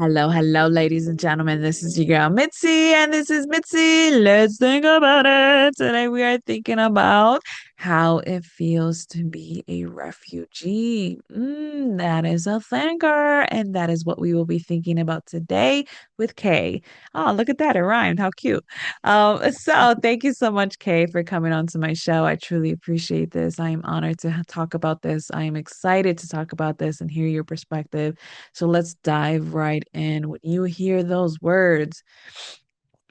Hello, hello, ladies and gentlemen. This is your girl Mitzi, and this is Mitzi. Let's think about it. Today we are thinking about how it feels to be a refugee. That is a thinker, and that is what we will be thinking about today with Kay. Oh, look at that. It rhymed. How cute. So thank you so much, Kay, for coming on to my show. I truly appreciate this. I am honored to talk about this. I am excited to talk about this and hear your perspective. So let's dive right in. When you hear those words,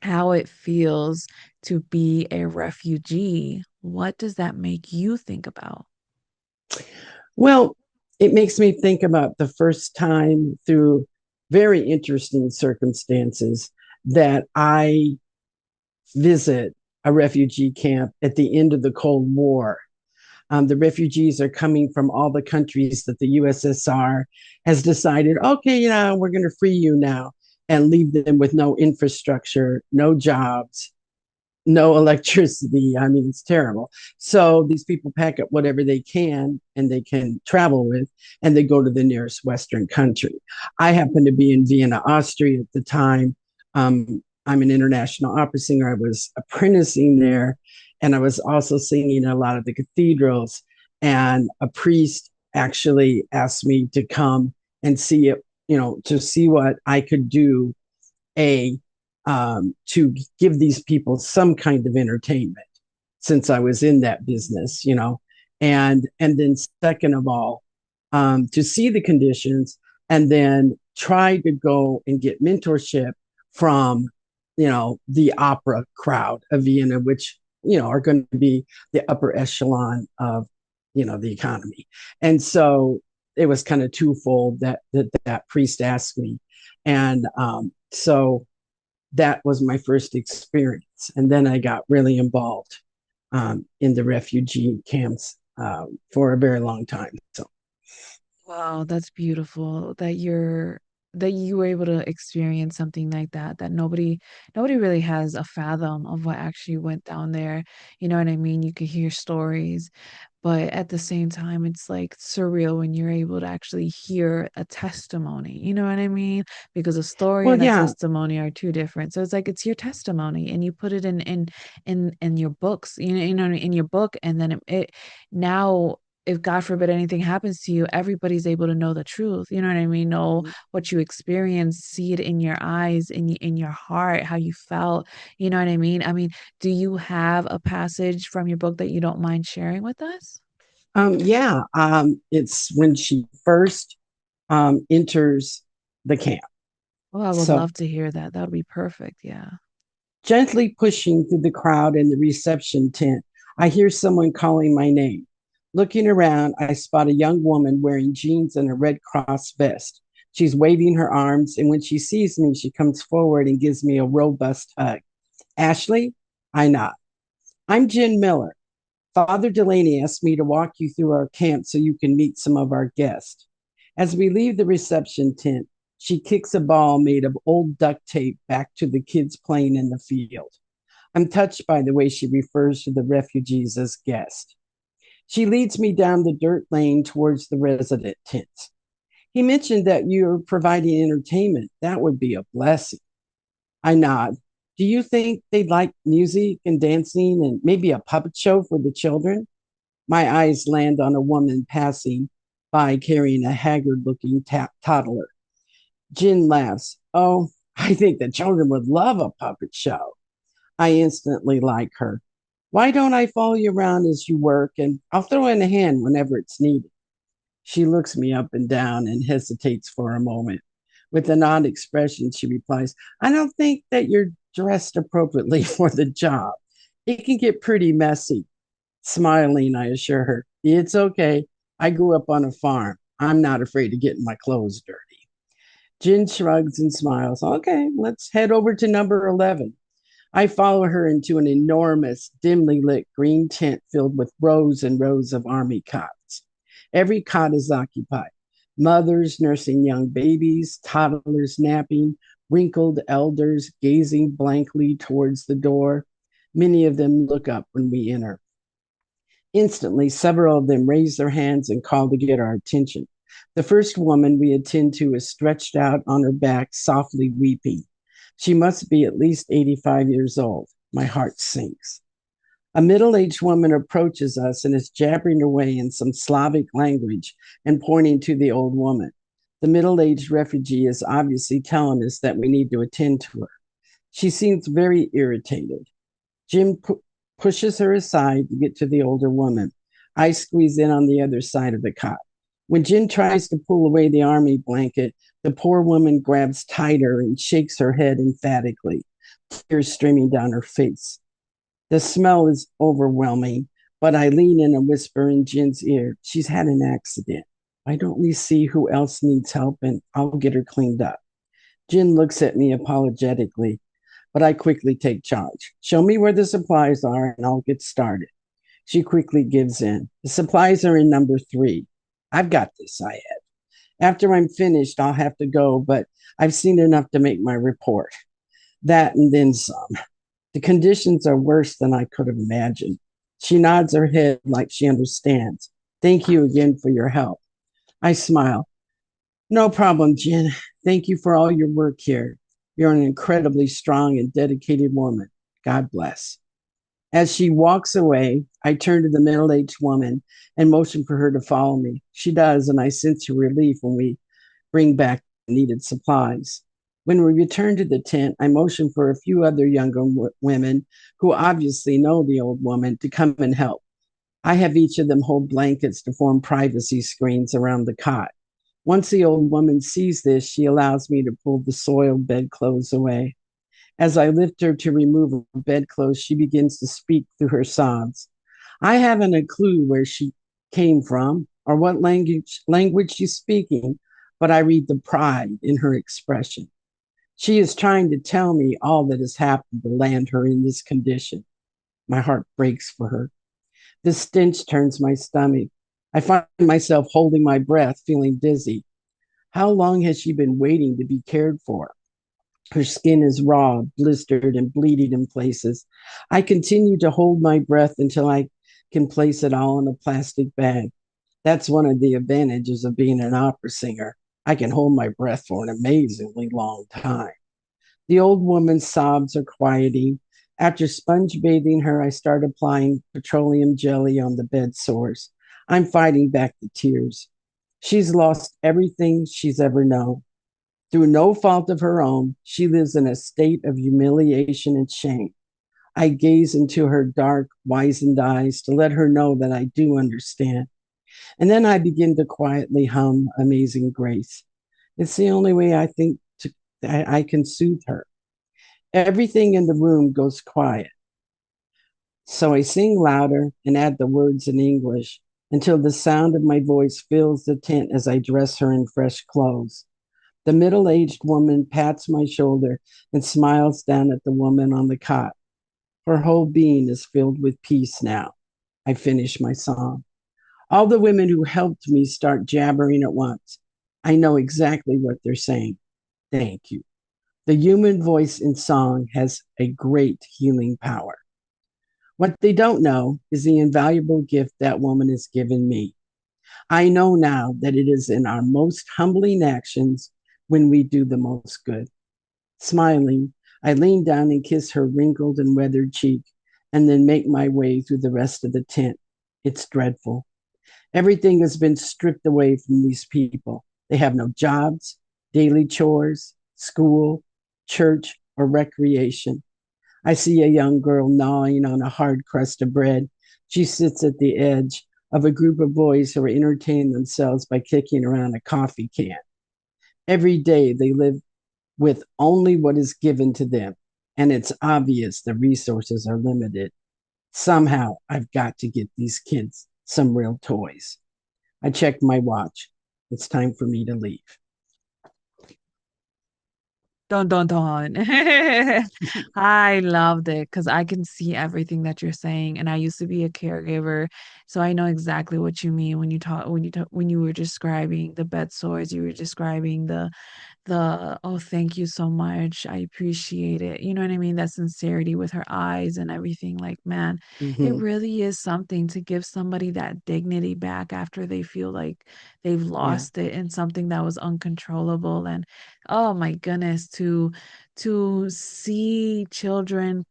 how it feels to be a refugee, what does that make you think about? Well, it makes me think about the first time through very interesting circumstances that I visit a refugee camp at the end of the Cold War. The refugees are coming from all the countries that the USSR has decided, okay, we're going to free you now and leave them with no infrastructure, no jobs, no electricity. I mean, it's terrible. So these people pack up whatever they can and they can travel with, and they go to the nearest Western country. I happened to be in Vienna, Austria at the time. I'm an international opera singer. I was apprenticing there, and I was also singing in a lot of the cathedrals. And a priest actually asked me to come and see it, to see what I could do a to give these people some kind of entertainment since I was in that business, and then second of all, to see the conditions and then try to go and get mentorship from the opera crowd of Vienna, which are going to be the upper echelon of the economy. And so it was kind of twofold that priest asked me, and so that was my first experience. And then I got really involved in the refugee camps for a very long time. So, Wow, that's beautiful that you were able to experience something like that nobody really has a fathom of what actually went down there. You know what I mean? You could hear stories, but at the same time it's like surreal when you're able to actually hear a testimony. You know what I mean? Because a story well, and a yeah, testimony are two different. So it's like it's your testimony and you put it in your books, in your book, and then it now if God forbid anything happens to you, everybody's able to know the truth. You know what I mean? Know what you experienced, see it in your eyes, in your heart, how you felt. You know what I mean? I mean, do you have a passage from your book that you don't mind sharing with us? yeah. It's when she first enters the camp. Oh, I would So love to hear that. That would be perfect. Yeah. gently pushing through the crowd in the reception tent, I hear someone calling my name. Looking around, I spot a young woman wearing jeans and a Red Cross vest. She's waving her arms, and when she sees me, she comes forward and gives me a robust hug. Ashley, I nod. I'm Jen Miller. Father Delaney asked me to walk you through our camp so you can meet some of our guests. As we leave the reception tent, she kicks a ball made of old duct tape back to the kids playing in the field. I'm touched by the way she refers to the refugees as guests. She leads me down the dirt lane towards the resident tents. He mentioned that you're providing entertainment. That would be a blessing. I nod. Do you think they'd like music and dancing and maybe a puppet show for the children? My eyes land on a woman passing by carrying a haggard looking toddler. Jin laughs. Oh, I think the children would love a puppet show. I instantly like her. Why don't I follow you around as you work and I'll throw in a hand whenever it's needed? She looks me up and down and hesitates for a moment. With an odd expression, she replies, I don't think that you're dressed appropriately for the job. It can get pretty messy. Smiling, I assure her, it's okay. I grew up on a farm. I'm not afraid of getting my clothes dirty. Jen shrugs and smiles. Okay, let's head over to number 11. I follow her into an enormous, dimly lit green tent filled with rows and rows of army cots. Every cot is occupied. Mothers nursing young babies, toddlers napping, wrinkled elders gazing blankly towards the door. Many of them look up when we enter. Instantly, several of them raise their hands and call to get our attention. The first woman we attend to is stretched out on her back, softly weeping. She must be at least 85 years old. My heart sinks. A middle aged woman approaches us and is jabbering away in some Slavic language and pointing to the old woman. The middle aged refugee is obviously telling us that we need to attend to her. She seems very irritated. Jim pushes her aside to get to the older woman. I squeeze in on the other side of the cot. When Jim tries to pull away the army blanket, the poor woman grabs tighter and shakes her head emphatically, tears streaming down her face. The smell is overwhelming, but I lean in and whisper in Jin's ear, she's had an accident. Why don't we see who else needs help and I'll get her cleaned up? Jin looks at me apologetically, but I quickly take charge. Show me where the supplies are and I'll get started. She quickly gives in. The supplies are in number 3. I've got this, I add. After I'm finished, I'll have to go, but I've seen enough to make my report. That and then some. The conditions are worse than I could have imagined. She nods her head like she understands. Thank you again for your help. I smile. No problem, Jen. Thank you for all your work here. You're an incredibly strong and dedicated woman. God bless. As she walks away, I turn to the middle aged woman and motion for her to follow me. She does, and I sense her relief when we bring back needed supplies. When we return to the tent, I motion for a few other younger women who obviously know the old woman to come and help. I have each of them hold blankets to form privacy screens around the cot. Once the old woman sees this, she allows me to pull the soiled bedclothes away. As I lift her to remove her bedclothes, she begins to speak through her sobs. I haven't a clue where she came from or what language she's speaking, but I read the pride in her expression. She is trying to tell me all that has happened to land her in this condition. My heart breaks for her. The stench turns my stomach. I find myself holding my breath, feeling dizzy. How long has she been waiting to be cared for? Her skin is raw, blistered, and bleeding in places. I continue to hold my breath until I can place it all in a plastic bag. That's one of the advantages of being an opera singer. I can hold my breath for an amazingly long time. The old woman's sobs are quieting. After sponge bathing her, I start applying petroleum jelly on the bed sores. I'm fighting back the tears. She's lost everything she's ever known. Through no fault of her own, she lives in a state of humiliation and shame. I gaze into her dark, wizened eyes to let her know that I do understand. And then I begin to quietly hum Amazing Grace. It's the only way I can soothe her. Everything in the room goes quiet. So I sing louder and add the words in English until the sound of my voice fills the tent as I dress her in fresh clothes. The middle aged woman pats my shoulder and smiles down at the woman on the cot. Her whole being is filled with peace now. I finish my song. All the women who helped me start jabbering at once. I know exactly what they're saying. Thank you. The human voice in song has a great healing power. What they don't know is the invaluable gift that woman has given me. I know now that it is in our most humbling actions when we do the most good. Smiling, I lean down and kiss her wrinkled and weathered cheek, and then make my way through the rest of the tent. It's dreadful. Everything has been stripped away from these people. They have no jobs, daily chores, school, church, or recreation. I see a young girl gnawing on a hard crust of bread. She sits at the edge of a group of boys who are entertaining themselves by kicking around a coffee can. Every day they live with only what is given to them, and it's obvious the resources are limited. Somehow I've got to get these kids some real toys. I check my watch. It's time for me to leave. Dun dun dun. I loved it because I can see everything that you're saying. And I used to be a caregiver, so I know exactly what you mean when you talk when you were describing the bed sores, you were describing oh, thank you so much. I appreciate it. You know what I mean? That sincerity with her eyes and everything. Like, man, it Hmm. really is something to give somebody that dignity back after they feel like they've Yeah. lost it in something that was uncontrollable. And oh my goodness, to see children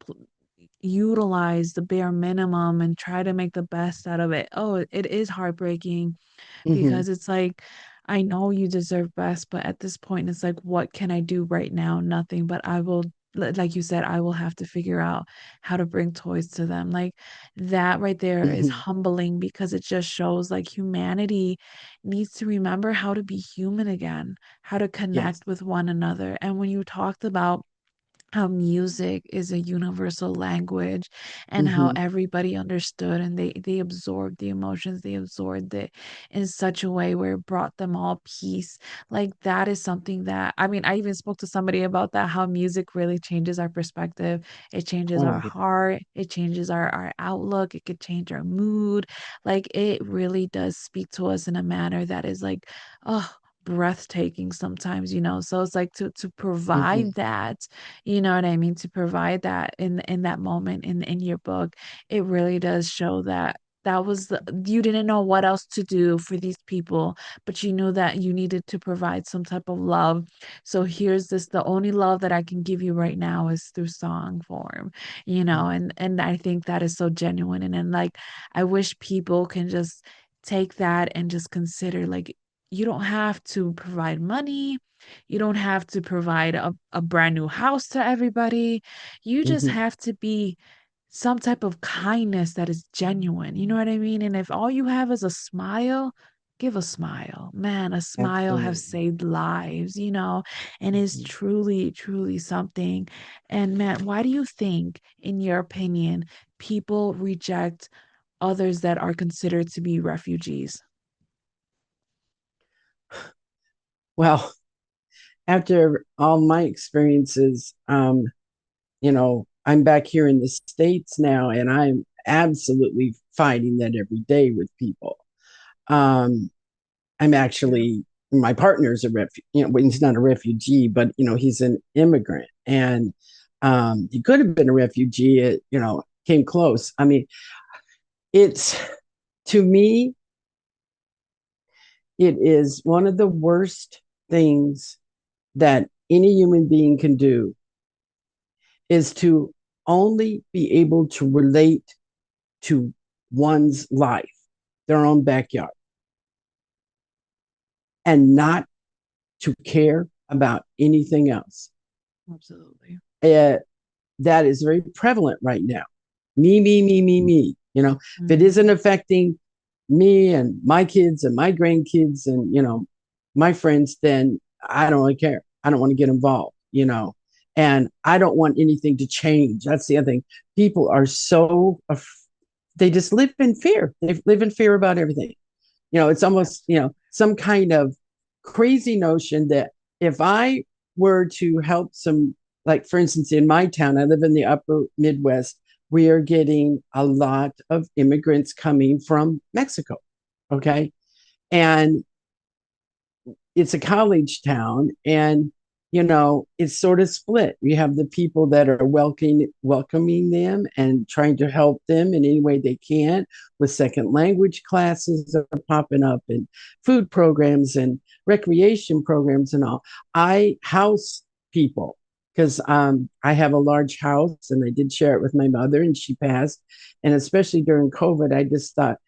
utilize the bare minimum and try to make the best out of it. Oh, it is heartbreaking Hmm. because it's like, I know you deserve best, but at this point, it's like, what can I do right now? Nothing, but I will, like you said, I will have to figure out how to bring toys to them. Like that right there is Hmm. humbling because it just shows like humanity needs to remember how to be human again, how to Yes. connect with one another. And when you talked about how music is a universal language and how Hmm. everybody understood and they absorbed the emotions, they absorbed it in such a way where it brought them all peace. Like that is something that, I mean, I even spoke to somebody about that, how music really changes our perspective. It changes Oh our yeah. heart, it changes our outlook, it could change our mood. Like it really does speak to us in a manner that is like, oh, breathtaking sometimes, so it's like to Hmm. provide that, you know what I mean? To provide that in that moment in your book, it really does show that you didn't know what else to do for these people, but you knew that you needed to provide some type of love. So here's this, the only love that I can give you right now is through song form, and I think that is so genuine. And like I wish people can just take that and just consider like you don't have to provide money, you don't have to provide a brand new house to everybody. You just Hmm. have to be some type of kindness that is genuine. You know what I mean? And if all you have is a smile, give a smile. Man, a smile has Absolutely. saved lives, and is Hmm. truly, truly something. And man, why do you think, in your opinion, people reject others that are considered to be refugees? Well, after all my experiences, I'm back here in the States now, and I'm absolutely fighting that every day with people. Um, I'm Yeah. actually my partner's a refugee. Well, he's not a refugee, but he's an immigrant, and he could have been a refugee. It came close. I mean, it's to me, it is one of the worst things that any human being can do is to only be able to relate to one's life, their own backyard, and not to care about anything else. Absolutely. Uh, that is very prevalent right now. Me, me, me, me, me. If it isn't Mhm. affecting me and my kids and my grandkids and my friends, then I don't really care. I don't want to get involved. And I don't want anything to change. That's the other thing. People are so they just live in fear. They live in fear about everything. It's almost, some kind of crazy notion that if I were to help some, like for instance, in my town, I live in the upper Midwest, we are getting a lot of immigrants coming from Mexico. Okay. And it's a college town, and it's sort of split. You have the people that are welcoming them and trying to help them in any way they can, with second language classes that are popping up, and food programs and recreation programs and all. I house people because I have a large house, and I did share it with my mother, and she passed. And especially during COVID, I just thought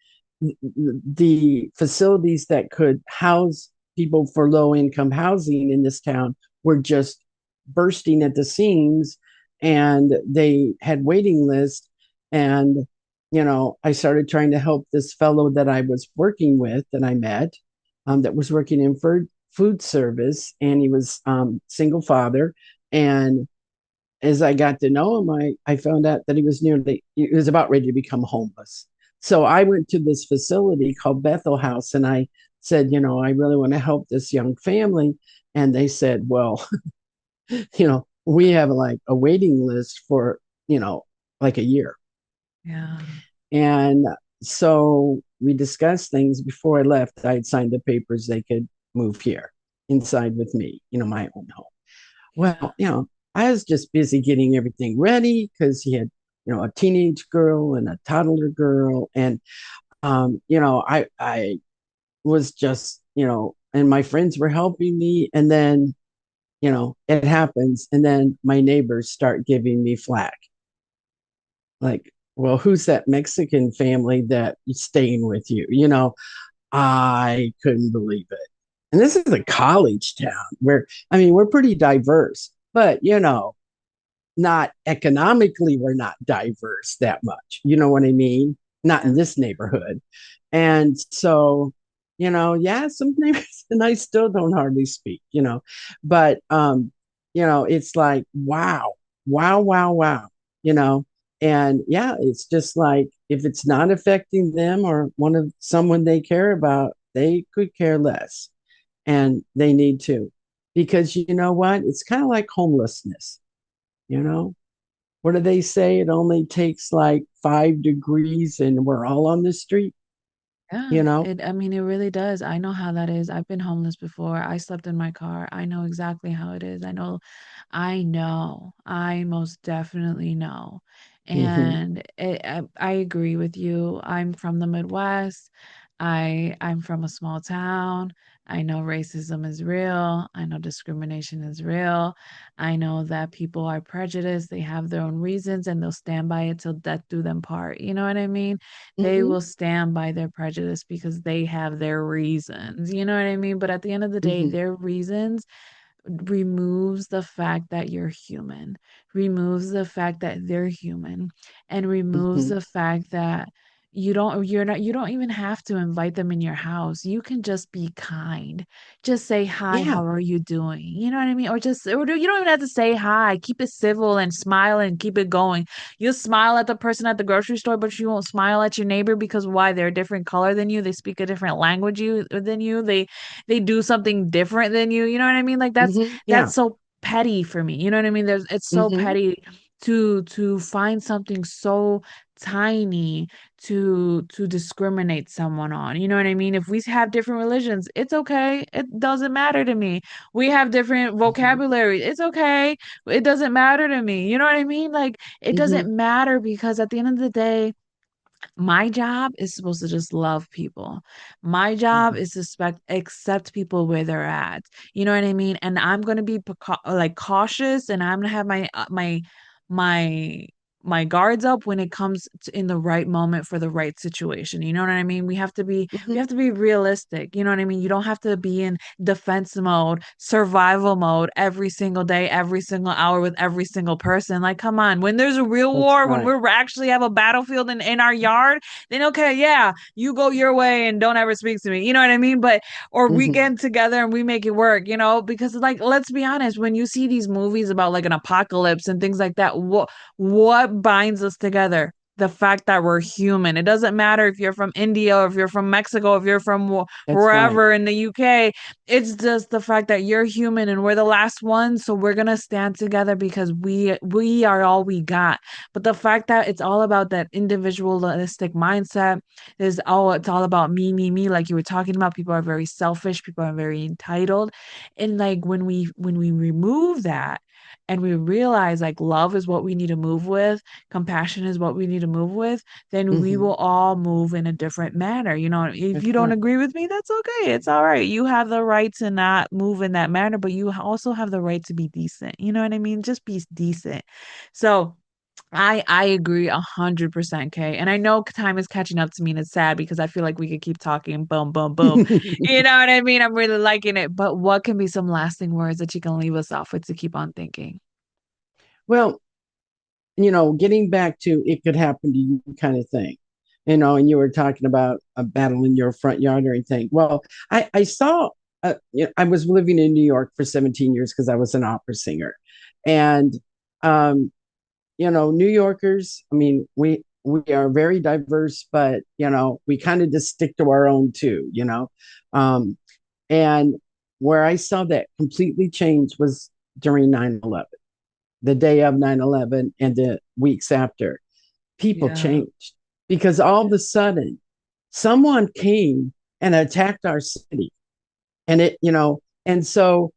the facilities that could house people for low income housing in this town were just bursting at the seams, and they had waiting lists. And I started trying to help this fellow that I was working with, that I met, that was working in food service, and he was single father. And as I got to know him, I found out that he was about ready to become homeless. So I went to this facility called Bethel House, and I said, I really want to help this young family. And they said, well, we have like a waiting list for, like a year. Yeah. And so we discussed things. Before I left, I had signed the papers they could move here. inside with me, my own home. Yeah. Well, I was just busy getting everything ready because he had, a teenage girl and a toddler girl. And, I was just, and my friends were helping me. And then, it happens. And then my neighbors start giving me flack. Like, well, who's that Mexican family that is staying with you? I couldn't believe it. And this is a college town where, I mean, we're pretty diverse, but, not economically, we're not diverse that much. You know what I mean? Not in Yeah. this neighborhood. And so, yeah, some neighbors, and I still don't hardly speak, but, it's like, wow, wow, wow, wow, you know, and yeah, it's just like if it's not affecting them or one of someone they care about, they could care less and they need to. Because you know what? It's kind of like homelessness, you know? What do they say? It only takes like 5 degrees and we're all on the street, Yeah, you know? I mean, it really does. I know how that is. I've been homeless before. I slept in my car. I know exactly how it is. I most definitely know. Mm-hmm, And I agree with you. I'm from the Midwest. I'm from a small town. I know racism is real. I know discrimination is real. I know that people are prejudiced. They have their own reasons and they'll stand by it till death do them part. You know what I mean? They mm-hmm, will stand by their prejudice because they have their reasons. You know what I mean? But at the end of the day, mm-hmm, their reasons removes the fact that you're human, removes the fact that they're human, and removes mm-hmm. the fact that you don't even have to invite them in your house. You can just be kind. Just say hi, Yeah. how are you doing? You know what I mean? You don't even have to say hi. Keep it civil and smile and keep it going. You'll smile at the person at the grocery store, but you won't smile at your neighbor because why? They're a different color than you. They speak a different language than you. They do something different than you. You know what I mean? Like Mm-hmm, that's yeah. so petty for me. You know what I mean? It's so Mm-hmm, petty to find something so tiny to discriminate someone on. You know what I mean? If we have different religions, it's okay. It doesn't matter to me. We have different mm-hmm, vocabulary. It's okay. It doesn't matter to me. You know what I mean? Like it mm-hmm, doesn't matter because at the end of the day, my job is supposed to just love people. My job mm-hmm. is to accept people where they're at. You know what I mean? And I'm going to be like cautious and I'm going to have my my guards up when it comes to in the right moment for the right situation. You know what I mean? We Mm-hmm. have to be realistic. You know what I mean? You don't have to be in defense mode, survival mode every single day, every single hour with every single person. Like, come on. When there's a real That's war, when right. we're actually have a battlefield in our yard, then okay, yeah, you go your way and don't ever speak to me. You know what I mean? But or we Mm-hmm. get together and we make it work, because like let's be honest, when you see these movies about like an apocalypse and things like that, what binds us together? The fact that we're human. It doesn't matter if you're from India or if you're from Mexico, if you're from That's right. wherever in the UK. It's just the fact that you're human and we're the last ones, so we're gonna stand together because we are all we got. But the fact that it's all about that individualistic mindset is it's all about me, me, me. Like you were talking about, people are very selfish, people are very entitled. And like when we remove that and we realize like love is what we need to move with, compassion is what we need to move with, then we Mm-hmm. will all move in a different manner. If That's you don't right. agree with me, that's okay. It's all right. You have the right to not move in that manner, but you also have the right to be decent. You know what I mean? Just be decent. So I agree 100%, Kay. And I know time is catching up to me, and it's sad because I feel like we could keep talking, boom, boom, boom. You know what I mean? I'm really liking it. But what can be some lasting words that you can leave us off with to keep on thinking? Well, getting back to it could happen to you kind of thing, and you were talking about a battle in your front yard or anything. Well, I saw, I was living in New York for 17 years because I was an opera singer. And, um, New Yorkers, I mean, we are very diverse, but, we kind of just stick to our own too, Um, and where I saw that completely change was during 9/11, the day of 9/11 and the weeks after. People Yeah. changed because all of a sudden someone came and attacked our city. And And so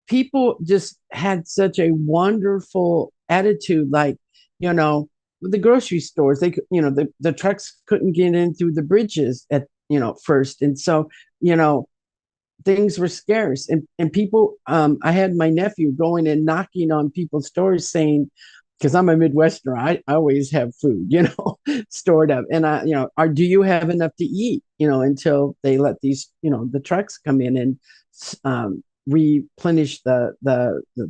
people just had such a wonderful attitude, like, you know, the grocery stores, they could, the trucks couldn't get in through the bridges at, first. And so, you know, things were scarce, and people, I had my nephew going and knocking on people's doors saying, because I'm a Midwesterner, I always have food, stored up. And do you have enough to eat, until they let these, the trucks come in and replenish the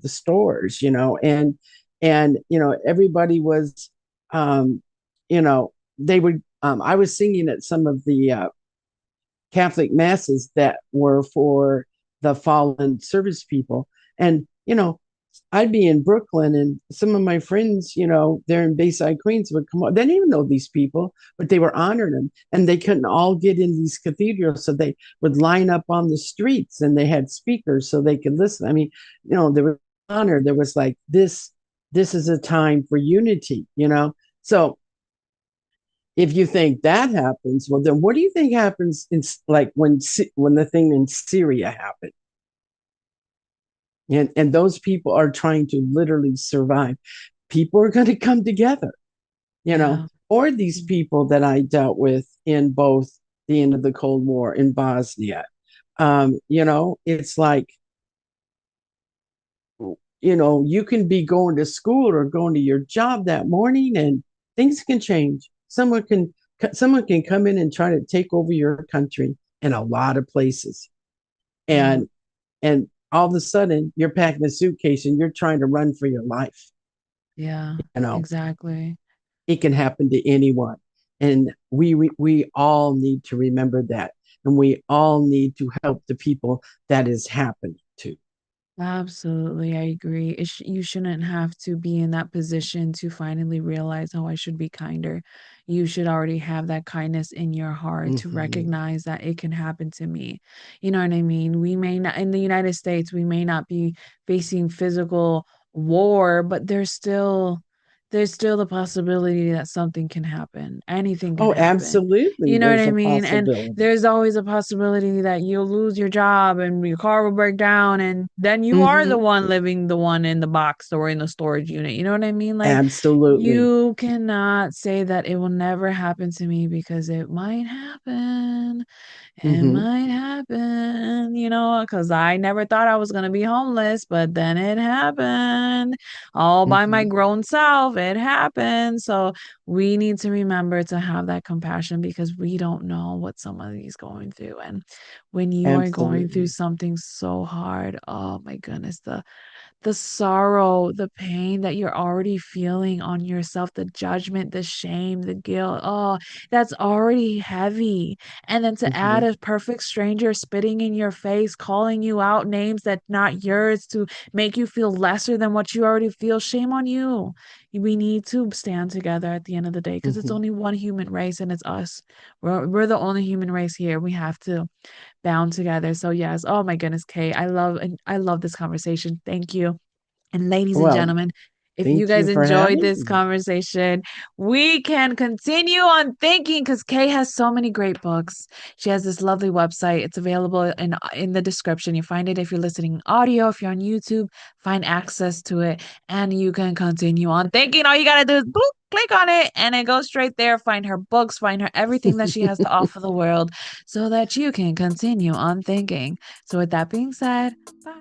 stores, and everybody was, they would, I was singing at some of the Catholic masses that were for the fallen service people. And, I'd be in Brooklyn, and some of my friends, there in Bayside, Queens would come up. They didn't even know these people, but they were honoring them. And they couldn't all get in these cathedrals. So they would line up on the streets, and they had speakers so they could listen. I mean, there was honor. There was like this is a time for unity, So if you think that happens, well, then what do you think happens in, like, when the thing in Syria happened? And those people are trying to literally survive. People are going to come together, Yeah. or these Mm. people that I dealt with in both the end of the Cold War in Bosnia. It's like, you can be going to school or going to your job that morning, and things can change. Someone can come in and try to take over your country in a lot of places. Yeah. And all of a sudden you're packing a suitcase and you're trying to run for your life. Yeah. You know, Exactly. it can happen to anyone. And we all need to remember that. And we all need to help the people that is happening to. Absolutely, I agree. You shouldn't have to be in that position to finally realize, oh, I should be kinder. You should already have that kindness in your heart to Mm-hmm. recognize that it can happen to me. You know what I mean? We may not, in the United States, we may not be facing physical war, but there's still the possibility that something can happen. Anything can Oh, happen. absolutely. You know what There's I a mean? And possibility. there's always a possibility that you'll lose your job and your car will break down, and then you are the Mm-hmm. one living the one in the box or in the storage unit. You know what I mean? Like, Absolutely. you cannot say that it will never happen to me, because it might happen. It Mm-hmm. might happen, because I never thought I was going to be homeless, but then it happened all by my Mm-hmm. grown self. It happened. So we need to remember to have that compassion, because we don't know what somebody's going through. And when you are going through Absolutely. something so hard, oh my goodness, the sorrow, the pain that you're already feeling on yourself, the judgment, the shame, the guilt. Oh, that's already heavy. And then to add Mm-hmm. a perfect stranger spitting in your face, calling you out names that not yours to make you feel lesser than what you already feel. Shame on you. We need to stand together at the end of the day, because it's Mm-hmm. only one human race, and it's us. We're the only human race here. We have to bound together. So yes, oh my goodness, Kay, I love this conversation. Thank you. And ladies and Well, gentlemen, if you thank you guys for enjoyed having this me. conversation, we can continue on thinking, because Kay has so many great books. She has this lovely website. It's available in the description. You find it if you're listening audio, if you're on YouTube, find access to it, and you can continue on thinking. All you gotta do is boop, click on it, and it goes straight there. Find her books, find her everything that she has to offer the world, so that you can continue on thinking. So with that being said, bye.